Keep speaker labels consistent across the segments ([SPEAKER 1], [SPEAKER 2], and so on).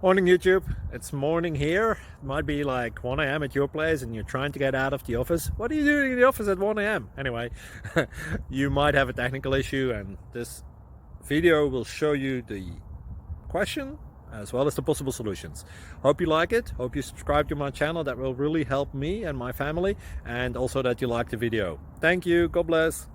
[SPEAKER 1] Morning YouTube, it's morning here. It might be like 1 a.m. at your place and you're trying to get out of the office. What are you doing in the office at 1 a.m.? Anyway, you might have a technical issue and this video will show you the question as well as the possible solutions. Hope you like it, hope you subscribe to my channel. That will really help me and my family, and also that you like the video. Thank you, God bless.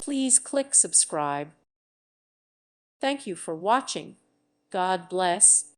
[SPEAKER 2] Please click subscribe. Thank you for watching. God bless.